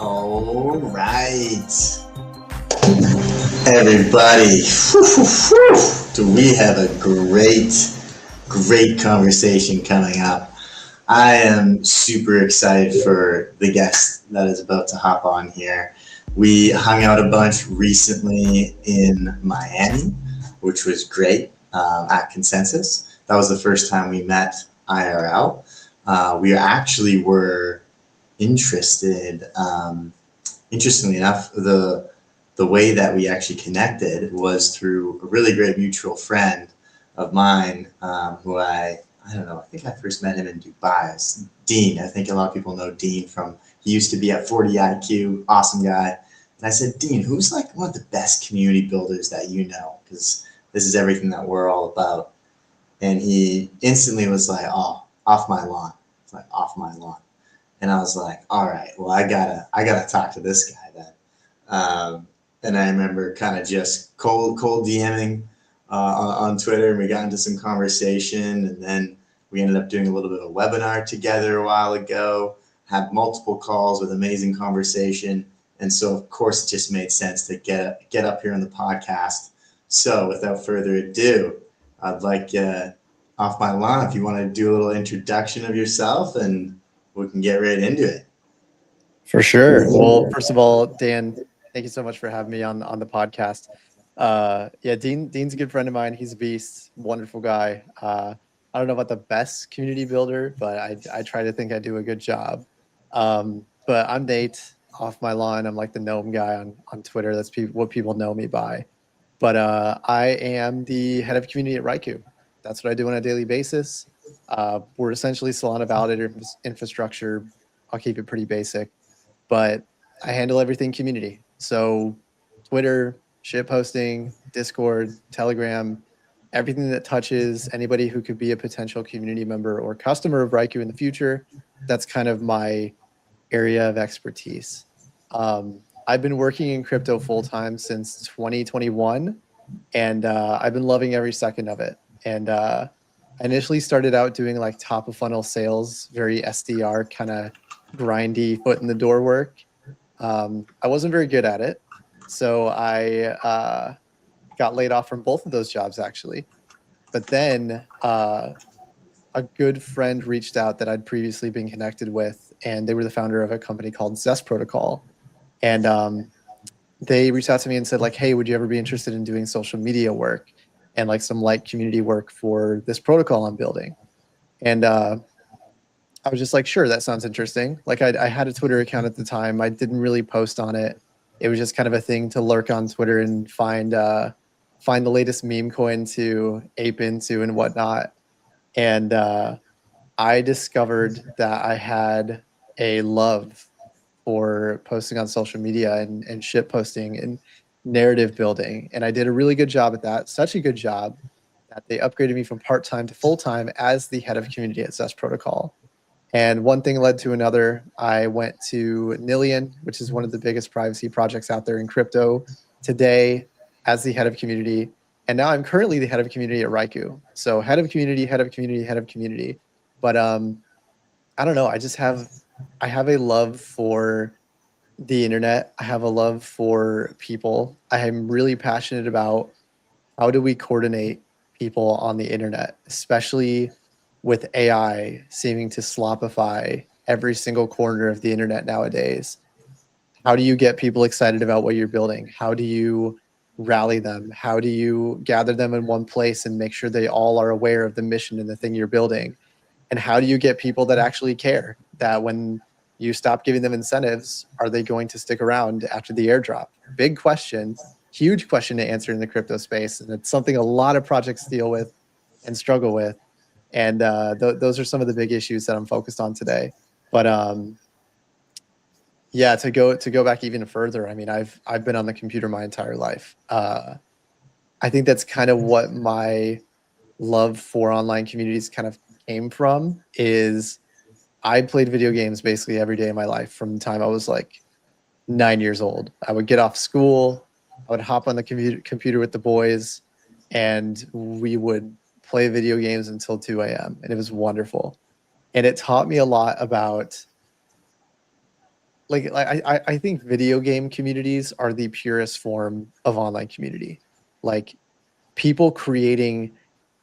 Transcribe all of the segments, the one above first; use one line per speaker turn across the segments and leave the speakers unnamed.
All right, everybody. Do we have a great conversation coming up? I am super excited for the guest that is about to hop on here. We hung out a bunch recently in Miami, which was great at Consensus. That was the first time we met IRL. We actually were interested. Interestingly enough, the way that we actually connected was through a really great mutual friend of mine, who I don't know, I think I first met him in Dubai. It's Dean. I think a lot of people know Dean from, he used to be at 40 IQ, awesome guy. And I said, Dean, who's like one of the best community builders that you know? Because this is everything that we're all about. And he instantly was like, oh, off my lawn. It's like, off my lawn. And I was like, all right, well, I gotta talk to this guy then. And I remember kind of just cold DMing on Twitter, and we got into some conversation, and then we ended up doing a little bit of a webinar together a while ago, had multiple calls with amazing conversation. And so of course it just made sense to get up here on the podcast. So without further ado, I'd like Off My Lawn, if you want to do a little introduction of yourself, and we can get right into it.
For sure. Well, first of all, Dan, thank you so much for having me on the podcast. Yeah, Dean's a good friend of mine. He's a beast, wonderful guy. I don't know about the best community builder, but I try to think I do a good job. But I'm Nate, Off My Lawn. I'm like the gnome guy on Twitter. That's what people know me by. But I am the head of community at Raiku. That's what I do on a daily basis. We're essentially Solana validator infrastructure. I'll keep it pretty basic, but I handle everything community. So Twitter, shit posting, Discord, Telegram, everything that touches anybody who could be a potential community member or customer of Raiku in the future. That's kind of my area of expertise. I've been working in crypto full-time since 2021, and I've been loving every second of it. And I initially started out doing like top of funnel sales, very SDR kind of grindy foot in the door work. I wasn't very good at it. So I got laid off from both of those jobs actually. But then a good friend reached out that I'd previously been connected with, and they were the founder of a company called Zest Protocol. And they reached out to me and said like, hey, would you ever be interested in doing social media work and like some light community work for this protocol I'm building? And I was just like, sure, that sounds interesting. Like I had a Twitter account at the time. I didn't really post on it. It was just kind of a thing to lurk on Twitter and find the latest meme coin to ape into and whatnot. And I discovered that I had a love for posting on social media and shit posting and narrative building. And I did a really good job at that, such a good job that they upgraded me from part-time to full-time as the head of community at Zest Protocol. And one thing led to another. I went to Nillion, which is one of the biggest privacy projects out there in crypto today, as the head of community. And now I'm currently the head of community at Raiku. So head of community, head of community, head of community. But I don't know. I have a love for the internet. I have a love for people. I am really passionate about how do we coordinate people on the internet, especially with AI seeming to slopify every single corner of the internet nowadays. How do you get people excited about what you're building? How do you rally them? How do you gather them in one place and make sure they all are aware of the mission and the thing you're building? And how do you get people that actually care, that when you stop giving them incentives, are they going to stick around after the airdrop? Big question, huge question to answer in the crypto space. And it's something a lot of projects deal with and struggle with. And those are some of the big issues that I'm focused on today. But yeah, to go back even further, I mean, I've been on the computer my entire life. I think that's kind of what my love for online communities kind of came from. Is I played video games basically every day of my life from the time I was like 9 years old. I would get off school, I would hop on the computer with the boys, and we would play video games until 2 a.m. and it was wonderful. And it taught me a lot about I think video game communities are the purest form of online community. Like people creating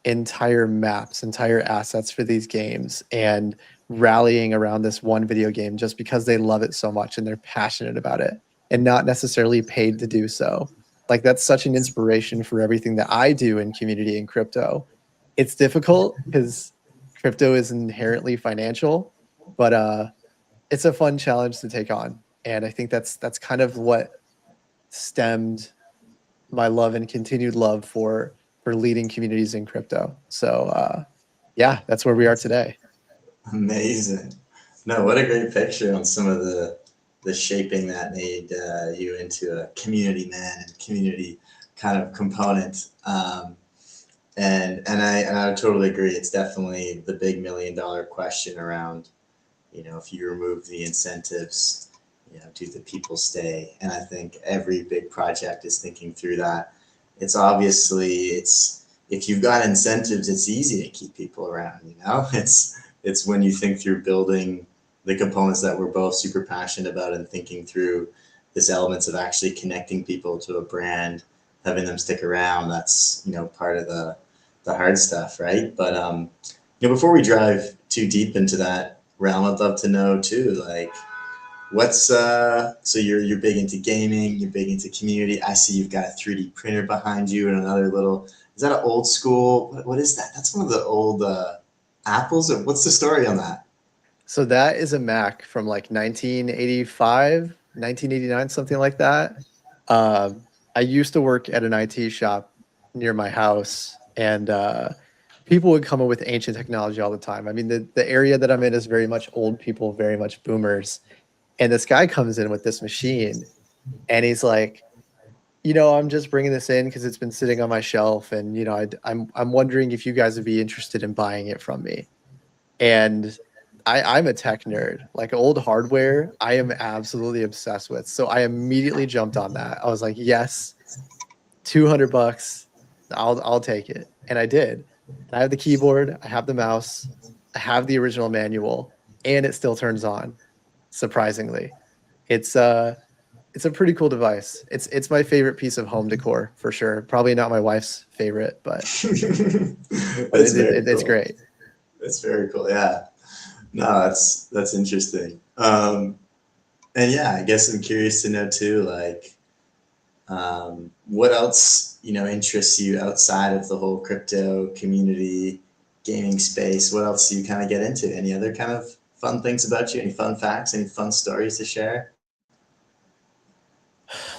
entire maps, entire assets for these games and rallying around this one video game just because they love it so much and they're passionate about it and not necessarily paid to do so. Like that's such an inspiration for everything that I do in community and crypto. It's difficult because crypto is inherently financial, but it's a fun challenge to take on. And I think that's kind of what stemmed my love and continued love for leading communities in crypto. So yeah, that's where we are today.
Amazing. No, what a great picture on some of the shaping that made you into a community man and community kind of component. And I totally agree. It's definitely the big $1 million question around, if you remove the incentives, do the people stay? And I think every big project is thinking through that. It's if you've got incentives, it's easy to keep people around, It's when you think through building the components that we're both super passionate about and thinking through this elements of actually connecting people to a brand, having them stick around, that's, part of the hard stuff, right? But, before we drive too deep into that realm, I'd love to know too, like, what's so you're big into gaming, you're big into community. I see you've got a 3D printer behind you and another little, is that an old school, what is that? That's one of the old Apples, or what's the story on that?
So that is a Mac from like 1985, 1989, something like that. I used to work at an IT shop near my house, and people would come up with ancient technology all the time. I mean, the area that I'm in is very much old people, very much boomers. And this guy comes in with this machine, and he's like, I'm just bringing this in because it's been sitting on my shelf, and I'm wondering if you guys would be interested in buying it from me. And I'm a tech nerd. Like old hardware, I am absolutely obsessed with. So I immediately jumped on that. I was like, yes, $200, I'll take it, and I did. And I have the keyboard, I have the mouse, I have the original manual, and it still turns on. Surprisingly, it's a pretty cool device. It's my favorite piece of home decor for sure. Probably not my wife's favorite, but it's great.
That's very cool. Yeah. No, that's interesting. And yeah, I guess I'm curious to know too, like, what else, interests you outside of the whole crypto community gaming space? What else do you kind of get into? Any other kind of fun things about you? Any fun facts? Any fun stories to share?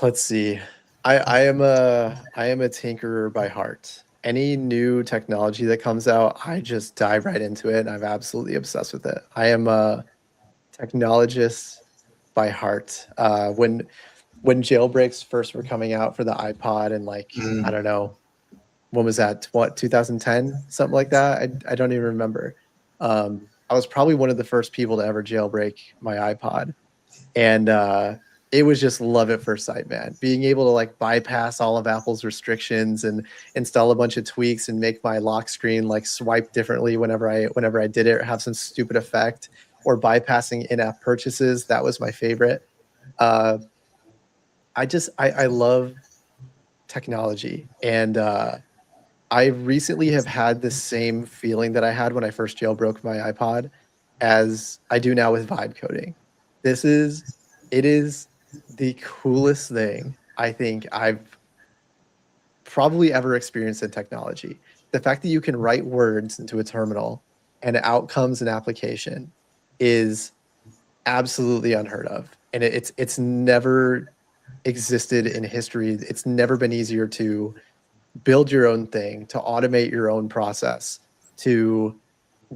Let's see. I am a tinkerer by heart. Any new technology that comes out, I just dive right into it, and I'm absolutely obsessed with it. I am a technologist by heart. When jailbreaks first were coming out for the iPod, and like I don't know, when was that? What, 2010, something like that? I don't even remember. I was probably one of the first people to ever jailbreak my iPod, and it was just love at first sight, man. Being able to like bypass all of Apple's restrictions and install a bunch of tweaks and make my lock screen like swipe differently whenever I did it, or have some stupid effect, or bypassing in-app purchases. That was my favorite. I love technology, and I recently have had the same feeling that I had when I first jailbroke my iPod as I do now with vibe coding. It is the coolest thing I think I've probably ever experienced in technology. The fact that you can write words into a terminal and out comes an application is absolutely unheard of. And it's never existed in history. It's never been easier to build your own thing, to automate your own process, to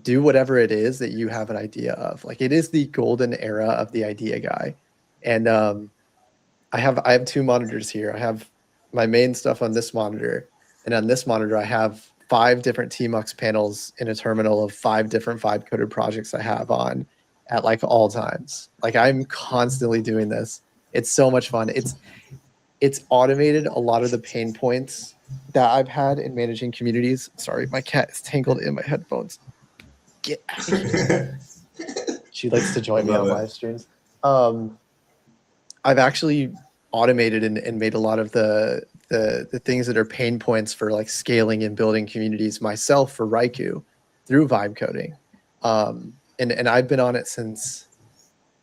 do whatever it is that you have an idea of. Like it is the golden era of the idea guy. And I have two monitors here. I have my main stuff on this monitor, and on this monitor I have 5 different TMUX panels in a terminal of 5 different vibe coded projects I have on at like all times. Like I'm constantly doing this. It's so much fun. It's automated a lot of the pain points that I've had in managing communities. Sorry, my cat is tangled in my headphones. Get out of here. She likes to join me on live streams. I've actually automated and made a lot of the things that are pain points for like scaling and building communities myself for Raiku through vibe coding. And I've been on it since,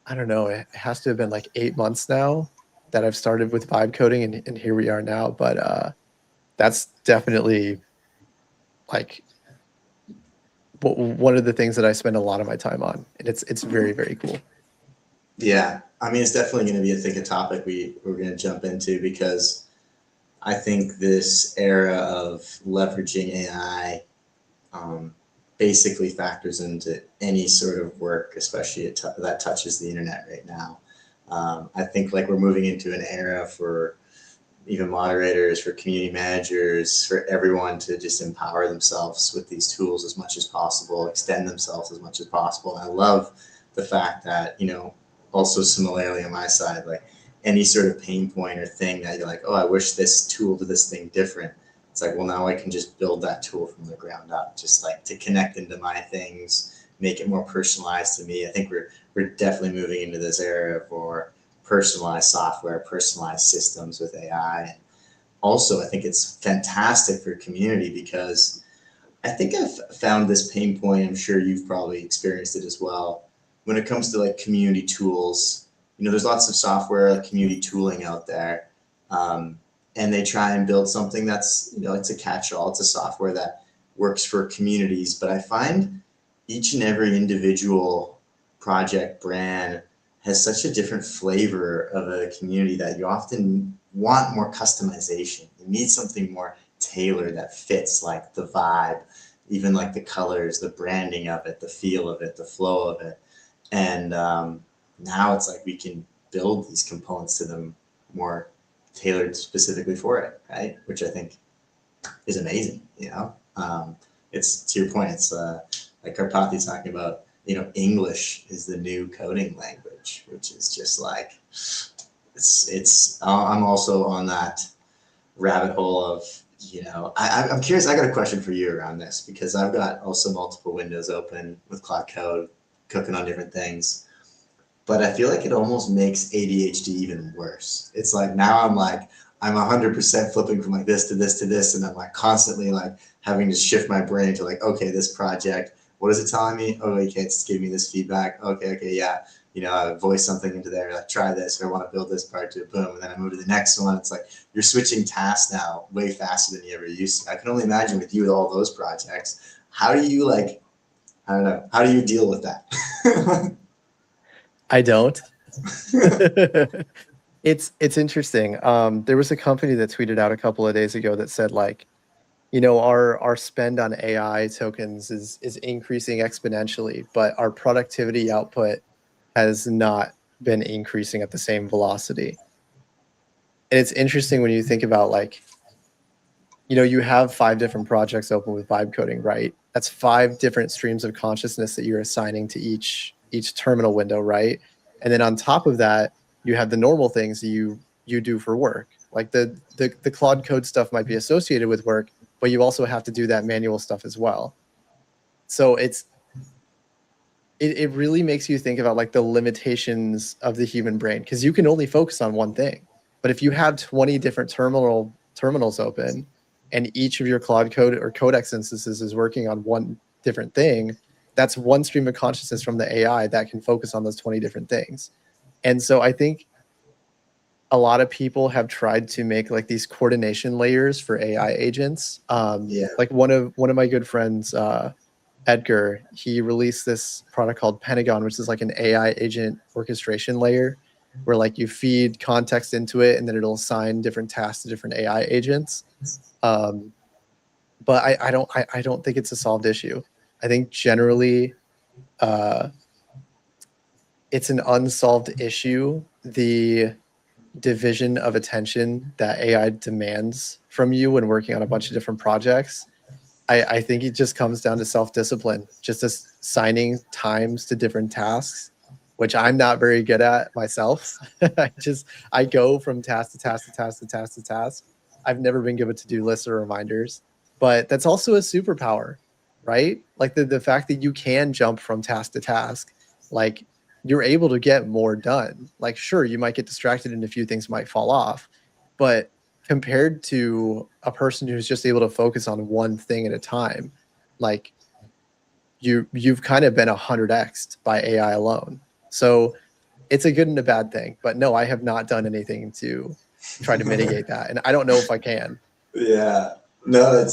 I don't know, it has to have been like 8 months now that I've started with vibe coding, and here we are now. But that's definitely like one of the things that I spend a lot of my time on, and it's very, very cool.
Yeah, I mean, it's definitely going to be, I think, a topic we're going to jump into, because I think this era of leveraging AI basically factors into any sort of work, especially that touches the internet right now. I think like we're moving into an era for even moderators, for community managers, for everyone to just empower themselves with these tools as much as possible, extend themselves as much as possible. And I love the fact that, you know, also similarly on my side, like any sort of pain point or thing that you're like, oh, I wish this tool did this thing different. It's like, well, now I can just build that tool from the ground up, just like to connect into my things, make it more personalized to me. I think we're definitely moving into this era for personalized software, personalized systems with AI. And also, I think it's fantastic for community, because I think I've found this pain point. I'm sure you've probably experienced it as well. When it comes to like community tools, you know, there's lots of software, like community tooling out there. And they try and build something that's, you know, it's a catch-all. It's a software that works for communities. But I find each and every individual project brand has such a different flavor of a community that you often want more customization. You need something more tailored that fits like the vibe, even like the colors, the branding of it, the feel of it, the flow of it. And now it's like we can build these components to them more tailored specifically for it, right? Which I think is amazing, you know? It's, to your point, it's like Karpathy talking about, you know, English is the new coding language, which is just like, I'm also on that rabbit hole of, you know, I'm curious, I got a question for you around this, because I've got also multiple windows open with Cloud Code, cooking on different things, but I feel like it almost makes ADHD even worse. It's like, now I'm 100% flipping from like this to this to this, and I'm like constantly like having to shift my brain to like, okay, this project, what is it telling me? Oh, okay, it's giving me this feedback. Okay, yeah. You know, I voice something into there, like try this, or I want to build this part to it, boom. And then I move to the next one. It's like, you're switching tasks now way faster than you ever used to. I can only imagine with you with all those projects, how do you like, I don't know, how do you deal with that?
I don't. It's interesting. There was a company that tweeted out a couple of days ago that said like, you know, our spend on AI tokens is increasing exponentially, but our productivity output has not been increasing at the same velocity. And it's interesting when you think about like, you know, you have 5 different projects open with vibe coding, right? That's 5 different streams of consciousness that you're assigning to each terminal window, right? And then on top of that, you have the normal things that you do for work. Like the Claude Code stuff might be associated with work, but you also have to do that manual stuff as well. So it really makes you think about like the limitations of the human brain, because you can only focus on one thing. But if you have 20 different terminals open, and each of your Claude Code or Codex instances is working on one different thing, that's one stream of consciousness from the AI that can focus on those 20 different things. And so I think a lot of people have tried to make like these coordination layers for AI agents.
Yeah.
Like one of my good friends, Edgar, he released this product called Pentagon, which is like an AI agent orchestration layer, where like you feed context into it, and then it'll assign different tasks to different AI agents. But I don't think it's a solved issue. I think generally, it's an unsolved issue. The division of attention that AI demands from you when working on a bunch of different projects, I think it just comes down to self-discipline, just assigning times to different tasks, which I'm not very good at myself. I go from task to task to task to task to task. I've never been given to-do lists or reminders, but that's also a superpower, right? Like the fact that you can jump from task to task. Like you're able to get more done. Like, sure, you might get distracted and a few things might fall off, but compared to a person who's just able to focus on one thing at a time, like you've kind of been 100x'd by AI alone. So it's a good and a bad thing. But no, I have not done anything to try to mitigate that, and I don't know if I can.
Yeah. No,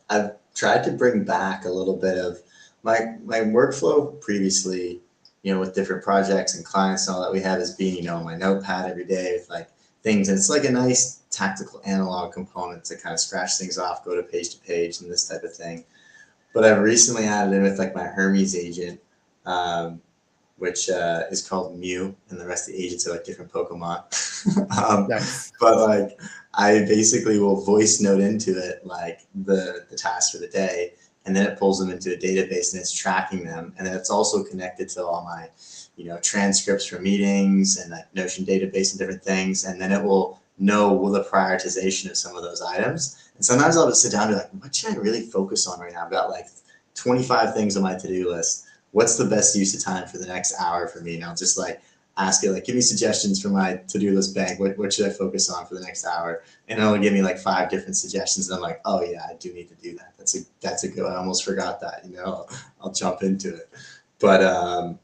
I've tried to bring back a little bit of my workflow previously, with different projects and clients and all that we have is being, on my notepad every day with like things. And it's like a nice tactical analog component to kind of scratch things off, go to page, and this type of thing. But I've recently added in with like my Hermes agent, um, which is called Mew, and the rest of the agents are like different Pokemon.
Nice.
But like, I basically will voice note into it like the task for the day, and then it pulls them into a database and it's tracking them, and then it's also connected to all my, transcripts from meetings and like Notion database and different things, and then it will know the prioritization of some of those items. And sometimes I'll just sit down and be like, what should I really focus on right now? I've got like 25 things on my to-do list. What's the best use of time for the next hour for me? And I'll just like ask it, like, give me suggestions for my to-do list bank. What should I focus on for the next hour? And it'll give me like 5 different suggestions. And I'm like, oh yeah, I do need to do that. That's a good one. I almost forgot that, I'll jump into it. But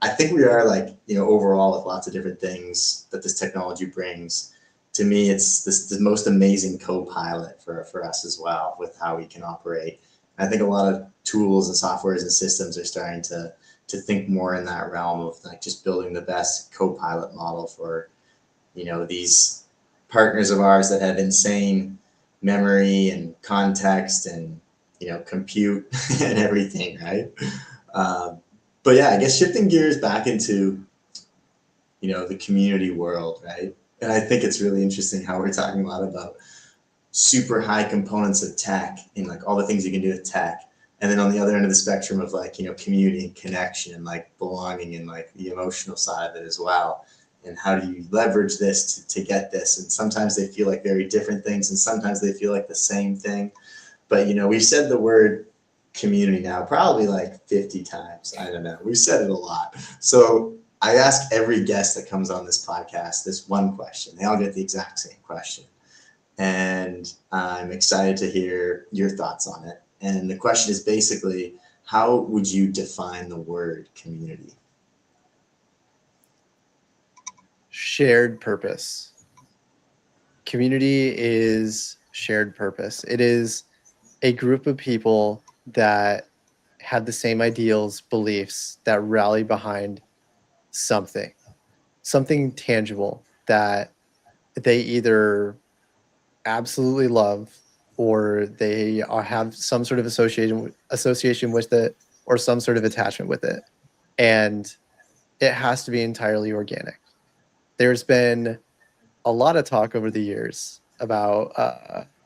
I think we are like, overall with lots of different things that this technology brings. To me, it's the most amazing co-pilot for us as well with how we can operate. I think a lot of tools and softwares and systems are starting to think more in that realm of like just building the best co-pilot model for, these partners of ours that have insane memory and context and, compute and everything, right? But yeah, I guess shifting gears back into, the community world, right? And I think it's really interesting how we're talking a lot about super high components of tech and like all the things you can do with tech. And then on the other end of the spectrum of like, community and connection and like belonging and like the emotional side of it as well. And how do you leverage this to get this? And sometimes they feel like very different things and sometimes they feel like the same thing. But, we've said the word community now probably like 50 times. I don't know. We've said it a lot. So I ask every guest that comes on this podcast this one question. They all get the exact same question. And I'm excited to hear your thoughts on it. And the question is basically, how would you define the word community?
Shared purpose. Community is shared purpose. It is a group of people that have the same ideals, beliefs, that rally behind something tangible that they either absolutely love or they have some sort of association with it or some sort of attachment with it. And it has to be entirely organic. There's been a lot of talk over the years about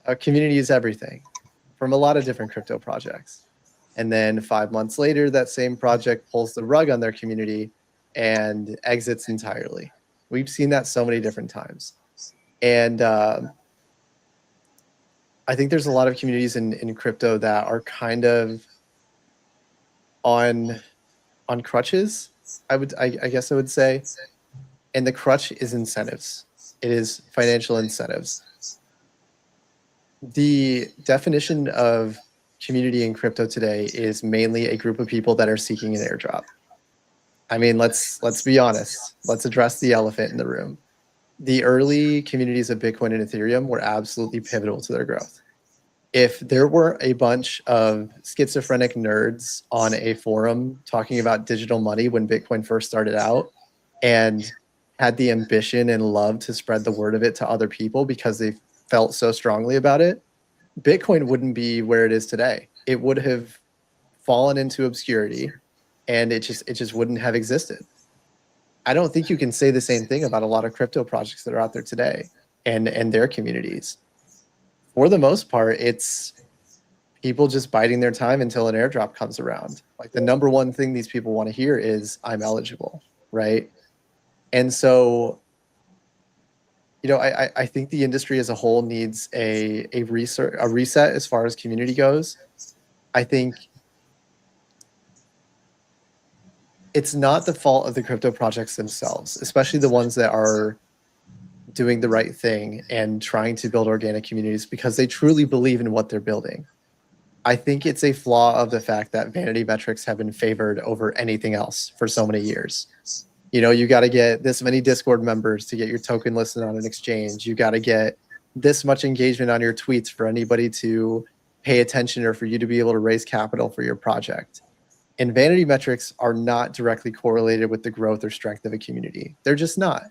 a community is everything from a lot of different crypto projects. And then 5 months later, that same project pulls the rug on their community and exits entirely. We've seen that so many different times. And I think there's a lot of communities in crypto that are kind of on crutches, I guess I would say. And the crutch is incentives. It is financial incentives. The definition of community in crypto today is mainly a group of people that are seeking an airdrop. I mean, let's be honest. Let's address the elephant in the room. The early communities of Bitcoin and Ethereum were absolutely pivotal to their growth. If there were a bunch of schizophrenic nerds on a forum talking about digital money when Bitcoin first started out and had the ambition and love to spread the word of it to other people because they felt so strongly about it, Bitcoin wouldn't be where it is today. It would have fallen into obscurity and it just wouldn't have existed. I don't think you can say the same thing about a lot of crypto projects that are out there today and their communities. For the most part, it's people just biding their time until an airdrop comes around. Like the number one thing these people want to hear is I'm eligible, right? And so, I think the industry as a whole needs a reset as far as community goes. I think it's not the fault of the crypto projects themselves, especially the ones that are doing the right thing and trying to build organic communities because they truly believe in what they're building. I think it's a flaw of the fact that vanity metrics have been favored over anything else for so many years. You know, you got to get this many Discord members to get your token listed on an exchange. You got to get this much engagement on your tweets for anybody to pay attention or for you to be able to raise capital for your project. And vanity metrics are not directly correlated with the growth or strength of a community. They're just not.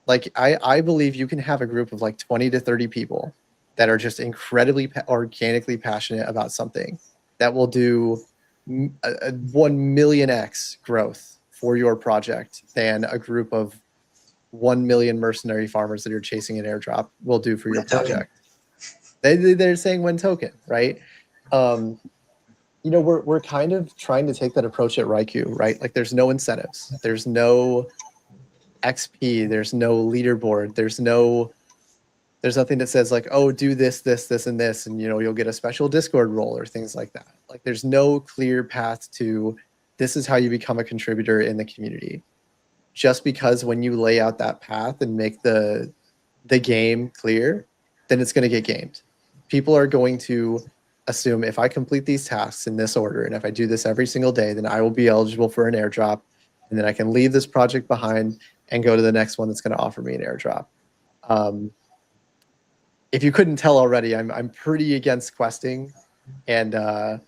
Like I believe you can have a group of like 20 to 30 people that are just incredibly organically passionate about something that will do a 1 million X growth for your project than a group of 1 million mercenary farmers that are chasing an airdrop will do for your project. They're saying one token, right? You know, we're kind of trying to take that approach at Raiku, right? Like there's no incentives. There's no XP. There's no leaderboard. There's nothing that says like, oh, do this, this, this, and this, and you know, you'll get a special Discord role or things like that. Like there's no clear path to this is how you become a contributor in the community. Just because when you lay out that path and make the game clear, then it's going to get gamed. People are going to assume if I complete these tasks in this order and if I do this every single day, then I will be eligible for an airdrop, and then I can leave this project behind and go to the next one that's going to offer me an airdrop. If you couldn't tell already, I'm pretty against questing and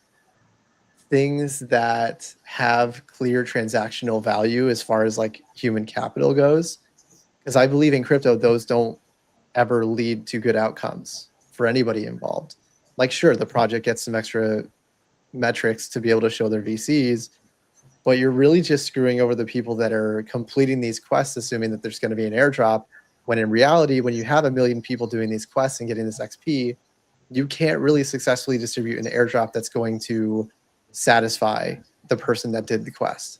things that have clear transactional value as far as like human capital goes, because I believe in crypto, those don't ever lead to good outcomes for anybody involved. Like, sure, the project gets some extra metrics to be able to show their VCs, but you're really just screwing over the people that are completing these quests, assuming that there's going to be an airdrop, when in reality, when you have 1 million people doing these quests and getting this XP, you can't really successfully distribute an airdrop that's going to satisfy the person that did the quest.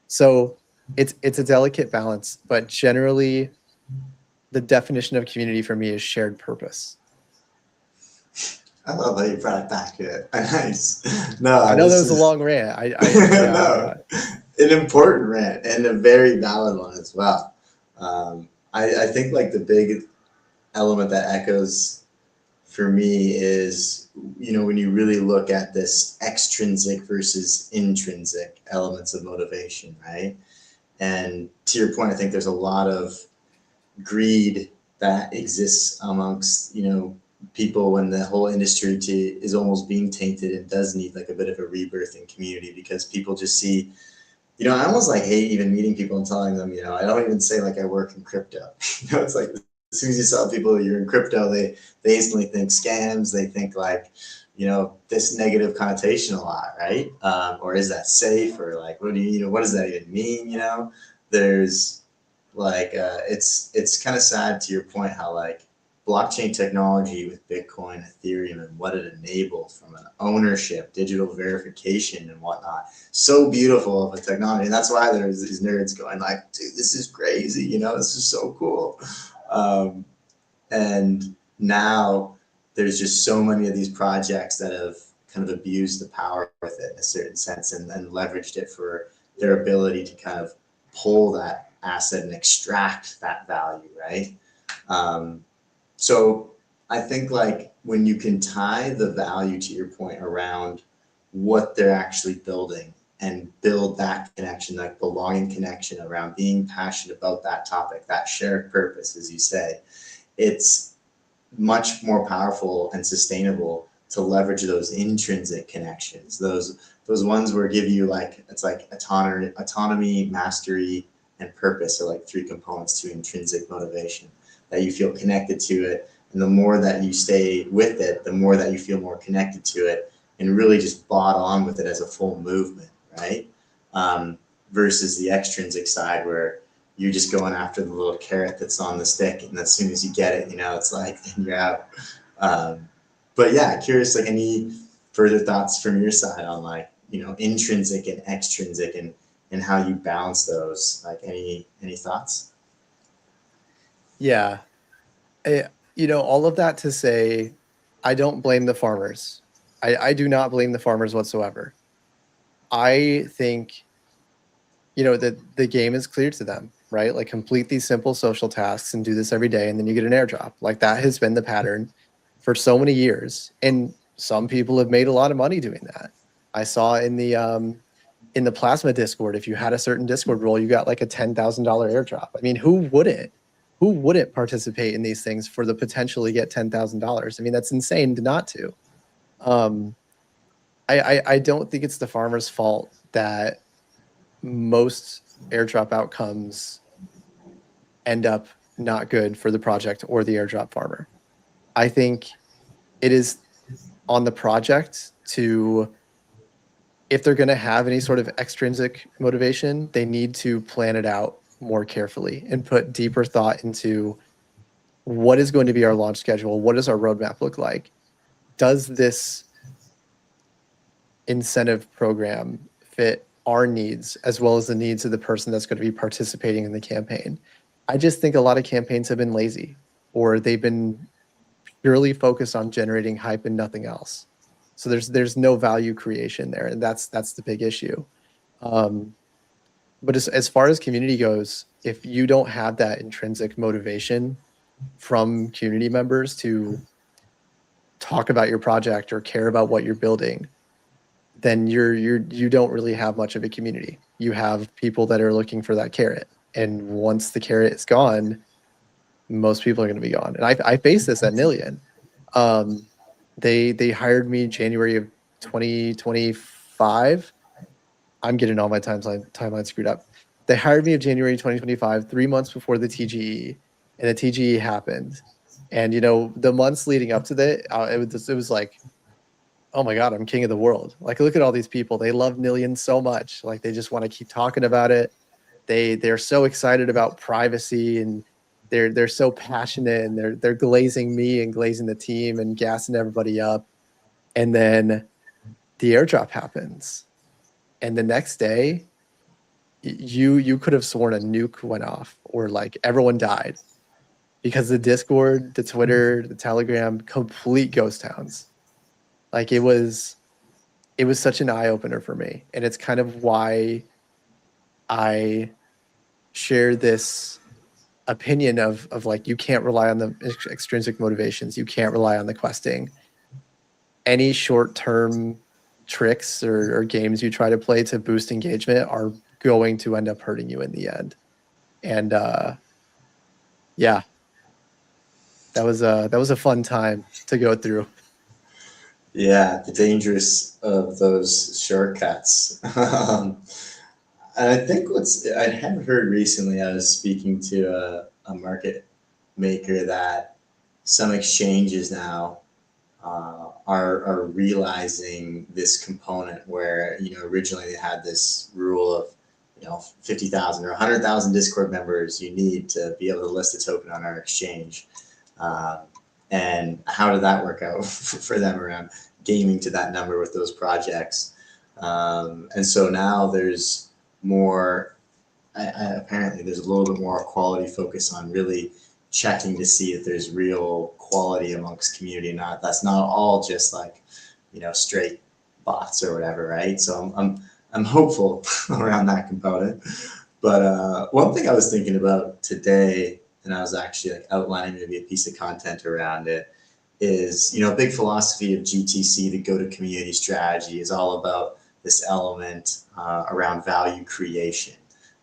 So it's a delicate balance, but generally the definition of community for me is shared purpose.
I love how you brought it back here. Nice. No,
I know that was a long rant.
No, an important rant and a very valid one as well. I think like the big element that echoes for me is, you know, when you really look at this extrinsic versus intrinsic elements of motivation, right? And to your point, I think there's a lot of greed that exists amongst, you know, people when the whole industry is almost being tainted and does need like a bit of a rebirth in community, because people just see, you know, I almost like hate even meeting people and telling them, you know, I don't even say like I work in crypto. You know, it's like as soon as you tell people you're in crypto, they instantly think scams. They think like, you know, this negative connotation a lot, right? Or is that safe? Or like, what do you know, what does that even mean? You know, there's like, it's kind of sad to your point how like blockchain technology with Bitcoin, Ethereum, and what it enabled from an ownership, digital verification and whatnot. So beautiful of a technology. And that's why there's these nerds going like, dude, this is crazy. You know, this is so cool. And now there's just so many of these projects that have kind of abused the power with it in a certain sense and leveraged it for their ability to kind of pull that asset and extract that value, right? So I think like when you can tie the value to your point around what they're actually building and build that connection, like belonging connection around being passionate about that topic, that shared purpose, as you say, it's much more powerful and sustainable to leverage those intrinsic connections, those ones where give you like, it's like autonomy, mastery, and purpose are like 3 components to intrinsic motivation, that you feel connected to it. And the more that you stay with it, the more that you feel more connected to it and really just bought on with it as a full movement, right? Versus the extrinsic side where you're just going after the little carrot that's on the stick. And as soon as you get it, you know, it's like, and you're out. But yeah, curious, like any further thoughts from your side on like, you know, intrinsic and extrinsic and how you balance those, like any thoughts?
Yeah. You know, all of that to say, I don't blame the farmers. I do not blame the farmers whatsoever. I think you know, the game is clear to them, right? Like complete these simple social tasks and do this every day, and then you get an airdrop. Like that has been the pattern for so many years, and some people have made a lot of money doing that. I saw in the Plasma Discord, if you had a certain Discord role, you got like a $10,000 airdrop. I mean, who wouldn't? Who wouldn't participate in these things for the potential to get $10,000? I mean, that's insane to not to. Um, I don't think it's the farmer's fault that most airdrop outcomes end up not good for the project or the airdrop farmer. I think it is on the project to, if they're going to have any sort of extrinsic motivation, they need to plan it out more carefully and put deeper thought into what is going to be our launch schedule? What does our roadmap look like? Does this incentive program fit our needs as well as the needs of the person that's going to be participating in the campaign? I just think a lot of campaigns have been lazy, or they've been purely focused on generating hype and nothing else. So there's no value creation there, and that's the big issue. But as far as community goes, if you don't have that intrinsic motivation from community members to talk about your project or care about what you're building, then you don't really have much of a community. You have people that are looking for that carrot, and once the carrot is gone, most people are going to be gone. And I faced this at Nillion. They hired me January of 2025. I'm getting all my timeline screwed up. They hired me in January 2025, 3 months before the TGE, and the TGE happened. And you know, the months leading up to that, it was like, oh my God, I'm king of the world. Like, look at all these people. They love Nillion so much. Like, they just want to keep talking about it. They're so excited about privacy, and they're so passionate, and they're glazing me and glazing the team and gassing everybody up. And then the airdrop happens. And the next day, you could have sworn a nuke went off, or like everyone died, because the Discord, the Twitter, the Telegram, complete ghost towns. Like it was such an eye opener for me, and it's kind of why I share this opinion of like, you can't rely on the extrinsic motivations, you can't rely on the questing. Any short-term tricks or games you try to play to boost engagement are going to end up hurting you in the end. And yeah, that was a fun time to go through.
Yeah, the dangers of those shortcuts. And I think I had heard recently, I was speaking to a market maker, that some exchanges now are realizing this component where, you know, originally they had this rule of, you know, 50,000 or 100,000 Discord members you need to be able to list a token on our exchange. And how did that work out for them around gaming to that number with those projects? And so now there's more, apparently there's a little bit more quality focus on really checking to see if there's real quality amongst community. Not, that's not all just like, you know, straight bots or whatever, right? So I'm hopeful around that component. But one thing I was thinking about today, and I was actually like outlining maybe a piece of content around it, is, you know, a big philosophy of GTC, the go-to-community strategy, is all about this element around value creation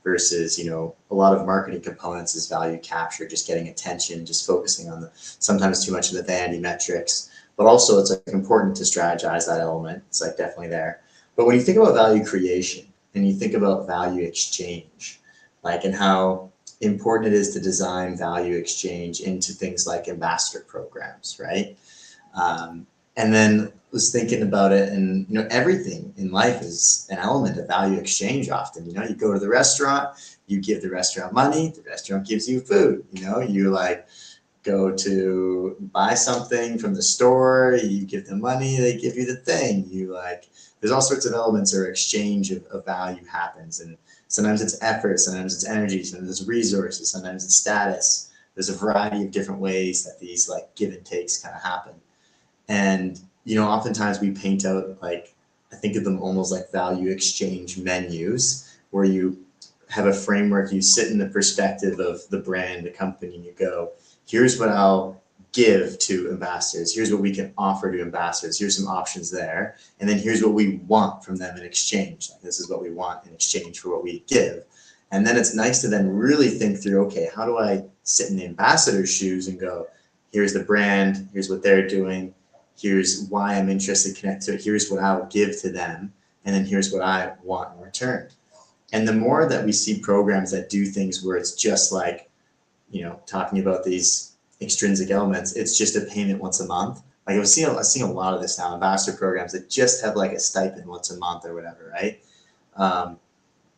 versus, you know, a lot of marketing components is value capture, just getting attention, just focusing on the sometimes too much of the vanity metrics. But also it's like important to strategize that element. It's like definitely there. But when you think about value creation and you think about value exchange, like, and how important it is to design value exchange into things like ambassador programs, right? And then was thinking about it, and, you know, everything in life is an element of value exchange often. You know, you go to the restaurant, you give the restaurant money, the restaurant gives you food. You know, you like go to buy something from the store, you give them money, they give you the thing. You like, there's all sorts of elements or exchange of value happens. And sometimes it's effort, sometimes it's energy, sometimes it's resources, sometimes it's status. There's a variety of different ways that these like give and takes kind of happen. And, you know, oftentimes we paint out, like, I think of them almost like value exchange menus, where you have a framework. You sit in the perspective of the brand, the company, and you go, here's what I'll give to ambassadors. Here's what we can offer to ambassadors. Here's some options there. And then here's what we want from them in exchange. Like, this is what we want in exchange for what we give. And then it's nice to then really think through, okay, how do I sit in the ambassador's shoes and go, here's the brand, here's what they're doing, here's why I'm interested to connect to it, here's what I'll give to them, and then here's what I want in return. And the more that we see programs that do things where it's just like, you know, talking about these extrinsic elements, it's just a payment once a month. Like I've seen a lot of this now, ambassador programs that just have like a stipend once a month or whatever, right?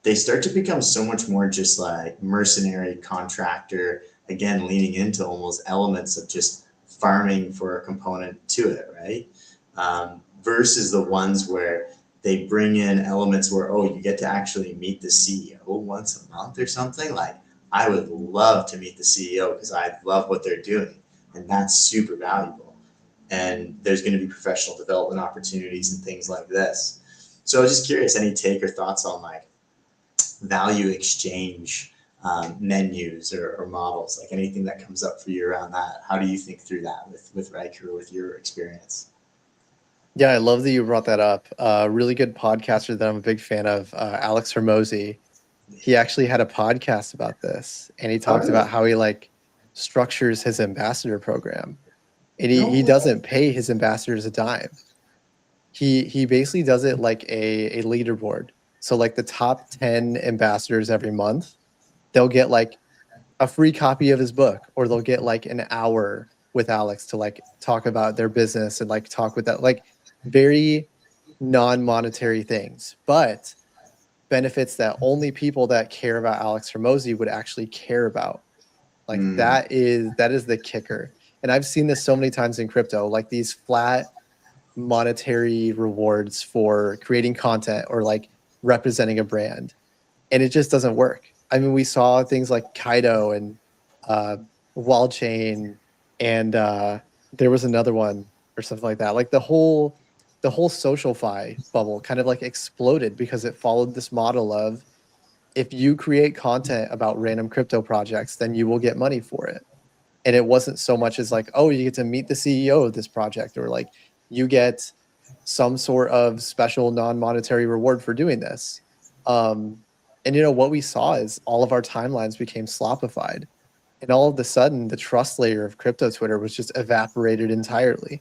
They start to become so much more just like mercenary contractor, again, leaning into almost elements of just farming for a component to it, right? Versus the ones where they bring in elements where, oh, you get to actually meet the CEO once a month or something. Like, I would love to meet the CEO because I love what they're doing, and that's super valuable. And there's going to be professional development opportunities and things like this. So I was just curious, any take or thoughts on like value exchange menus or models, like anything that comes up for you around that? How do you think through that with Raiku, with your experience?
Yeah, I love that you brought that up. Really good podcaster that I'm a big fan of, Alex Hermosi. He actually had a podcast about this, and he talked about how he like structures his ambassador program, and he doesn't pay his ambassadors a dime. He basically does it like a leaderboard. So like the top 10 ambassadors every month, they'll get like a free copy of his book, or they'll get like an hour with Alex to like talk about their business and like talk with that, like very non-monetary things, but benefits that only people that care about Alex Hermosi would actually care about. Like that is the kicker. And I've seen this so many times in crypto, like these flat monetary rewards for creating content or like representing a brand, and it just doesn't work. I mean, we saw things like Kaido and Wallchain, and there was another one or something like that. Like the whole SocialFi bubble kind of like exploded because it followed this model of, if you create content about random crypto projects, then you will get money for it. And it wasn't so much as like, oh, you get to meet the CEO of this project, or like you get some sort of special non-monetary reward for doing this. And you know what we saw is all of our timelines became slopified, and all of a sudden the trust layer of crypto Twitter was just evaporated entirely.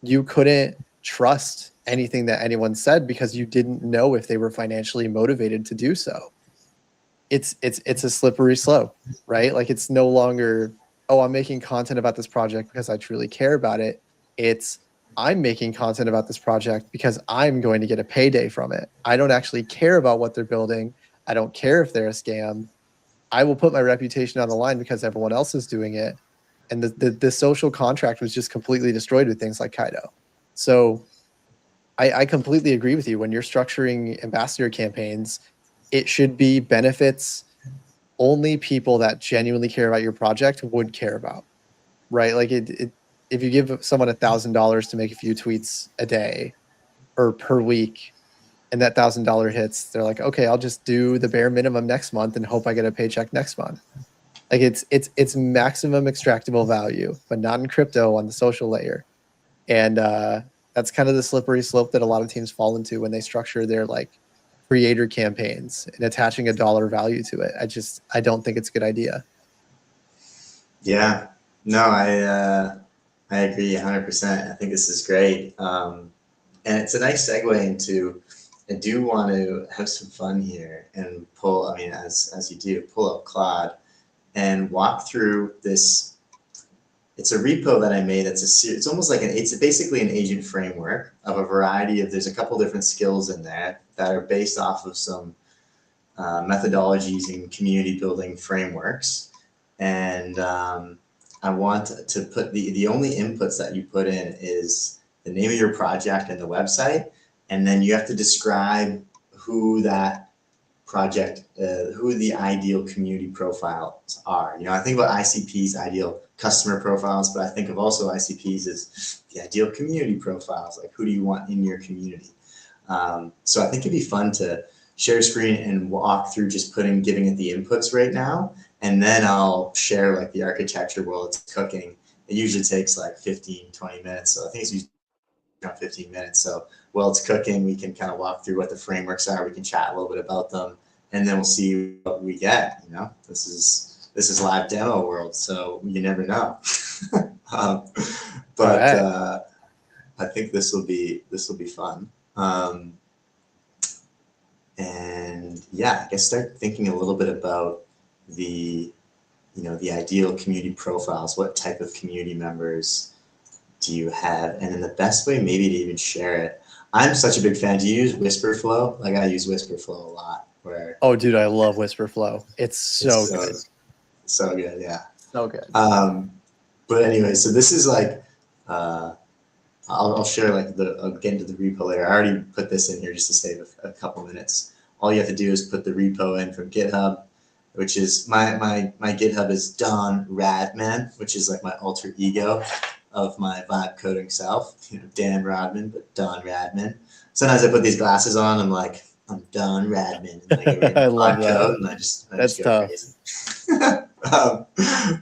You couldn't trust anything that anyone said because you didn't know if they were financially motivated to do so. It's a slippery slope, right? Like, it's no longer, oh, I'm making content about this project because I truly care about it. It's, I'm making content about this project because I'm going to get a payday from it. I don't actually care about what they're building. I don't care if they're a scam. I will put my reputation on the line because everyone else is doing it. And the social contract was just completely destroyed with things like Kaido. So I completely agree with you. When you're structuring ambassador campaigns, it should be benefits only people that genuinely care about your project would care about, right? Like if you give someone $1,000 to make a few tweets a day or per week, and that $1,000 hits, they're like, okay, I'll just do the bare minimum next month and hope I get a paycheck next month. Like it's maximum extractable value, but not in crypto on the social layer. And that's kind of the slippery slope that a lot of teams fall into when they structure their like creator campaigns and attaching a dollar value to it. I don't think it's a good idea.
Yeah, no, I agree 100%. I think this is great. And it's a nice segue into, I do want to have some fun here and pull, I mean, as you do, pull up Claude and walk through this. It's a repo that I made. It's almost like it's basically an agent framework of a variety of, there's a couple different skills in there that are based off of some methodologies and community building frameworks. And I want to put the only inputs that you put in is the name of your project and the website. And then you have to describe who that project, who the ideal community profiles are. You know, I think about ICPs, ideal customer profiles, but I think of also ICPs as the ideal community profiles. Like, who do you want in your community? So I think it'd be fun to share screen and walk through just giving it the inputs right now. And then I'll share like the architecture while it's cooking. It usually takes like 15, 20 minutes. So I think it's usually around 15 minutes. So while it's cooking, we can kind of walk through what the frameworks are. We can chat a little bit about them, and then we'll see what we get. You know, this is live demo world, so you never know. But I think this will be fun. And yeah, I guess start thinking a little bit about the ideal community profiles. What type of community members do you have? And then the best way maybe to even share it. I'm such a big fan. Do you use Whisperflow? Like I use Whisperflow a lot.
Oh, dude, I love Whisperflow. It's so good.
So good, yeah.
So good.
But anyway, so this is like, I'll share I'll get into the repo later. I already put this in here just to save a couple minutes. All you have to do is put the repo in from GitHub, which is my GitHub is Don Radman, which is like my alter ego of my vibe coding self. Dan Rodman, but Don Radman. Sometimes I put these glasses on. I'm like, I'm Don Radman. And
I love that.
Code, and I just
That's
go
tough.
crazy.